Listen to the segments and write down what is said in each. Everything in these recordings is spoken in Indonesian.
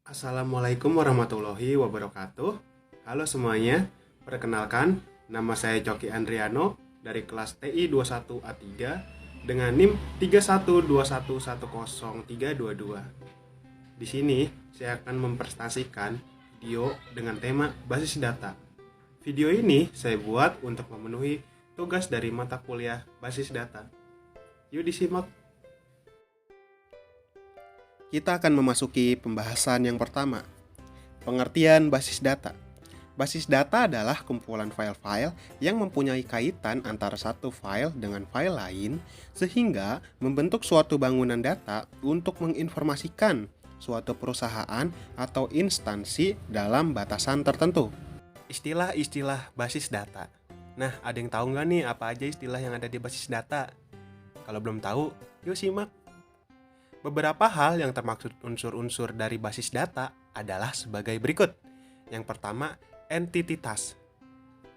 Assalamualaikum warahmatullahi wabarakatuh. Halo semuanya, perkenalkan nama saya Coki Andriano dari kelas TI 21A3 dengan NIM 3121103222. Di sini saya akan mempresentasikan video dengan tema basis data. Video ini saya buat untuk memenuhi tugas dari mata kuliah basis data. Yuk disimak. Kita akan memasuki pembahasan yang pertama, pengertian basis data. Basis data adalah kumpulan file-file yang mempunyai kaitan antara satu file dengan file lain sehingga membentuk suatu bangunan data untuk menginformasikan suatu perusahaan atau instansi dalam batasan tertentu. Istilah-istilah basis data. Nah, ada yang tahu nggak nih apa aja istilah yang ada di basis data? Kalau belum tahu, yuk simak. Beberapa hal yang termaksud unsur-unsur dari basis data adalah sebagai berikut. Yang pertama, entitas.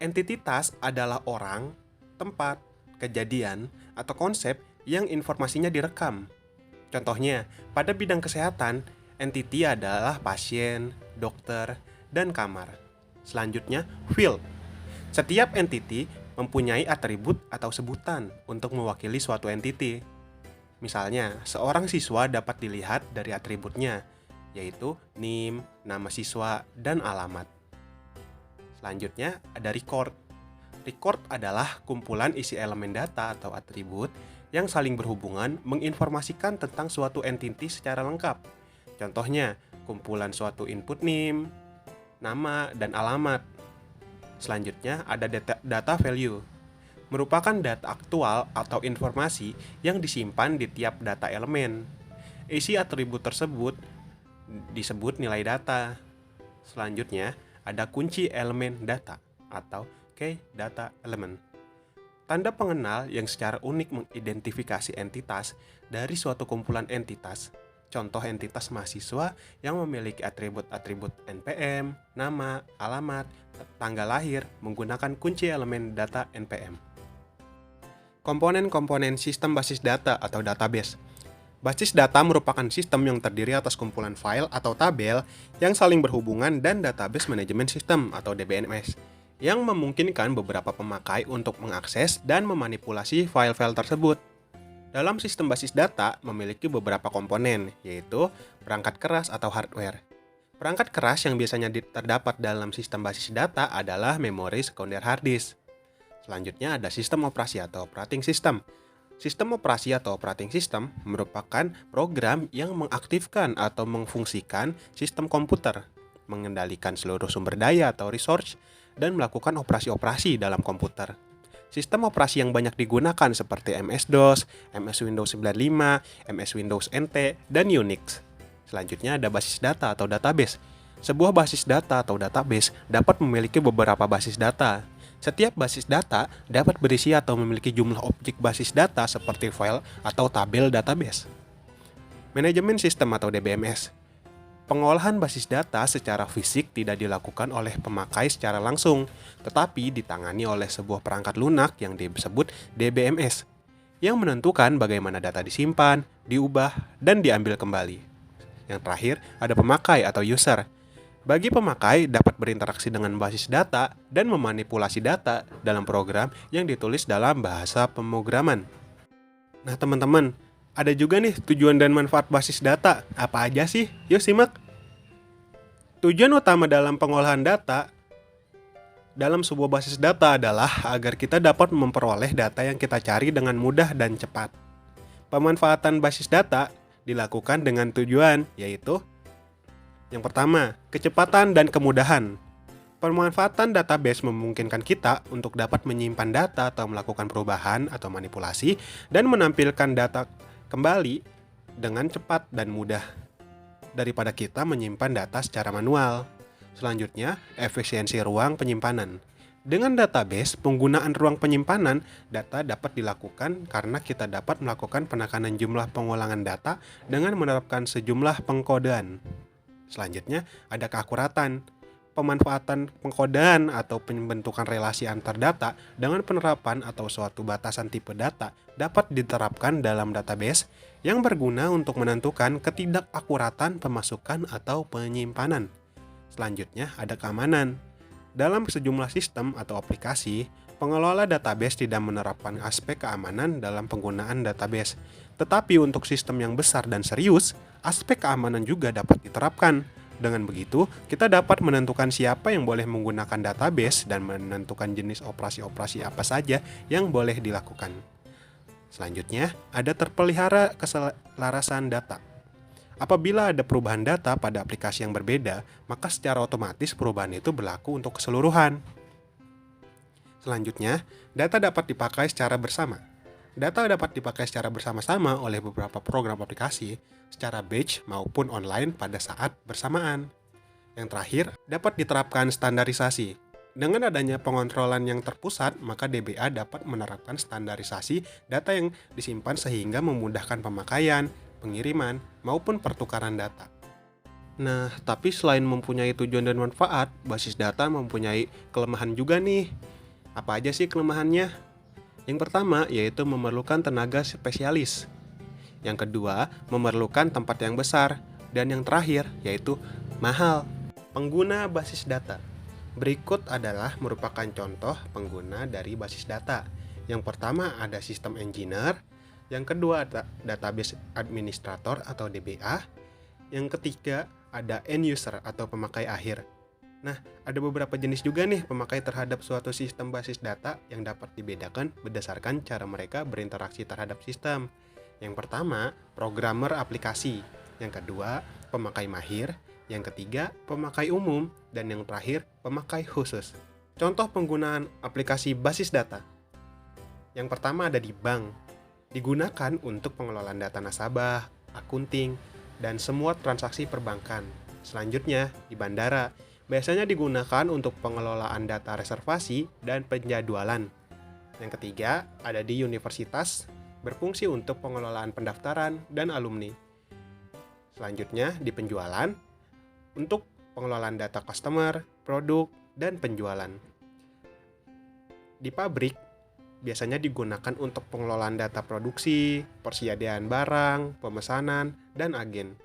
Entitas adalah orang, tempat, kejadian, atau konsep yang informasinya direkam. Contohnya, pada bidang kesehatan, entiti adalah pasien, dokter, dan kamar. Selanjutnya, field. Setiap entiti mempunyai atribut atau sebutan untuk mewakili suatu entiti. Misalnya, seorang siswa dapat dilihat dari atributnya, yaitu NIM, nama siswa, dan alamat. Selanjutnya, ada record. Record adalah kumpulan isi elemen data atau atribut yang saling berhubungan menginformasikan tentang suatu entiti secara lengkap. Contohnya, kumpulan suatu input NIM, nama, dan alamat. Selanjutnya, ada data value. Merupakan data aktual atau informasi yang disimpan di tiap data elemen. Isi atribut tersebut disebut nilai data. Selanjutnya, ada kunci elemen data atau key data element. Tanda pengenal yang secara unik mengidentifikasi entitas dari suatu kumpulan entitas. Contoh entitas mahasiswa yang memiliki atribut-atribut NPM, nama, alamat, tanggal lahir menggunakan kunci elemen data NPM. Komponen-komponen sistem basis data atau database. Basis data merupakan sistem yang terdiri atas kumpulan file atau tabel yang saling berhubungan dan database manajemen sistem atau DBMS yang memungkinkan beberapa pemakai untuk mengakses dan memanipulasi file-file tersebut. Dalam sistem basis data memiliki beberapa komponen, yaitu perangkat keras atau hardware. Perangkat keras yang biasanya terdapat dalam sistem basis data adalah memori sekunder hard disk. Selanjutnya ada sistem operasi atau operating system. Sistem operasi atau operating system merupakan program yang mengaktifkan atau mengfungsikan sistem komputer, mengendalikan seluruh sumber daya atau resource, dan melakukan operasi-operasi dalam komputer. Sistem operasi yang banyak digunakan seperti MS-DOS, MS Windows 95, MS Windows NT, dan Unix. Selanjutnya ada basis data atau database. Sebuah basis data atau database dapat memiliki beberapa basis data. Setiap basis data dapat berisi atau memiliki jumlah objek basis data seperti file atau tabel database. Manajemen sistem atau DBMS. Pengolahan basis data secara fisik tidak dilakukan oleh pemakai secara langsung, tetapi ditangani oleh sebuah perangkat lunak yang disebut DBMS, yang menentukan bagaimana data disimpan, diubah, dan diambil kembali. Yang terakhir, ada pemakai atau user. Bagi pemakai dapat berinteraksi dengan basis data dan memanipulasi data dalam program yang ditulis dalam bahasa pemrograman. Nah teman-teman, ada juga nih tujuan dan manfaat basis data. Apa aja sih? Yuk simak. Tujuan utama dalam pengolahan data dalam sebuah basis data adalah agar kita dapat memperoleh data yang kita cari dengan mudah dan cepat. Pemanfaatan basis data dilakukan dengan tujuan, yaitu yang pertama, kecepatan dan kemudahan. Pemanfaatan database memungkinkan kita untuk dapat menyimpan data atau melakukan perubahan atau manipulasi dan menampilkan data kembali dengan cepat dan mudah daripada kita menyimpan data secara manual. Selanjutnya, efisiensi ruang penyimpanan. Dengan database, penggunaan ruang penyimpanan data dapat dilakukan karena kita dapat melakukan penekanan jumlah pengulangan data dengan menerapkan sejumlah pengkodean. Selanjutnya, ada keakuratan. pemanfaatan pengkodean atau pembentukan relasi antar data dengan penerapan atau suatu batasan tipe data dapat diterapkan dalam database yang berguna untuk menentukan ketidakakuratan pemasukan atau penyimpanan. Selanjutnya ada keamanan. Dalam sejumlah sistem atau aplikasi, pengelola database tidak menerapkan aspek keamanan dalam penggunaan database. Tetapi untuk sistem yang besar dan serius, aspek keamanan juga dapat diterapkan. Dengan begitu, kita dapat menentukan siapa yang boleh menggunakan database dan menentukan jenis operasi-operasi apa saja yang boleh dilakukan. Selanjutnya, ada terpelihara keselarasan data. Apabila ada perubahan data pada aplikasi yang berbeda, maka secara otomatis perubahan itu berlaku untuk keseluruhan. Selanjutnya, data dapat dipakai secara bersama. Data dapat dipakai secara bersama-sama oleh beberapa program aplikasi, secara batch maupun online pada saat bersamaan. Yang terakhir, dapat diterapkan standarisasi. Dengan adanya pengontrolan yang terpusat, maka DBA dapat menerapkan standarisasi data yang disimpan sehingga memudahkan pemakaian, pengiriman, maupun pertukaran data. Nah, tapi selain mempunyai tujuan dan manfaat, basis data mempunyai kelemahan juga nih. Apa aja sih kelemahannya? Yang pertama yaitu memerlukan tenaga spesialis. Yang kedua, memerlukan tempat yang besar. Dan yang terakhir yaitu mahal. Pengguna basis data. Berikut adalah merupakan contoh pengguna dari basis data. Yang pertama ada sistem engineer. Yang kedua ada database administrator atau DBA. Yang ketiga ada end user atau pemakai akhir. Nah, ada beberapa jenis juga nih pemakai terhadap suatu sistem basis data yang dapat dibedakan berdasarkan cara mereka berinteraksi terhadap sistem. Yang pertama, programmer aplikasi. Yang kedua, pemakai mahir. Yang ketiga, pemakai umum. Dan yang terakhir, pemakai khusus. Contoh penggunaan aplikasi basis data. Yang pertama ada di bank. Digunakan untuk pengelolaan data nasabah, akunting, dan semua transaksi perbankan. Selanjutnya, di bandara. Biasanya digunakan untuk pengelolaan data reservasi dan penjadwalan. Yang ketiga, ada di universitas, berfungsi untuk pengelolaan pendaftaran dan alumni. Selanjutnya, di penjualan, untuk pengelolaan data customer, produk, dan penjualan. Di pabrik, biasanya digunakan untuk pengelolaan data produksi, persediaan barang, pemesanan, dan agen.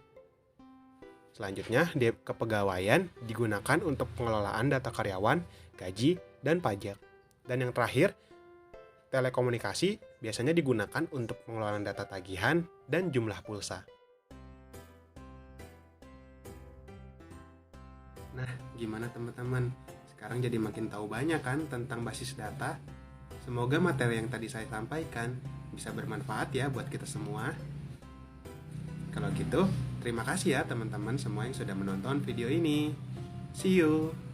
Selanjutnya, di kepegawaian digunakan untuk pengelolaan data karyawan, gaji, dan pajak. Dan yang terakhir, telekomunikasi biasanya digunakan untuk pengelolaan data tagihan dan jumlah pulsa. Nah, gimana teman-teman? Sekarang jadi makin tahu banyak kan tentang basis data? Semoga materi yang tadi saya sampaikan bisa bermanfaat ya buat kita semua. Kalau gitu, terima kasih ya teman-teman semua yang sudah menonton video ini. See you!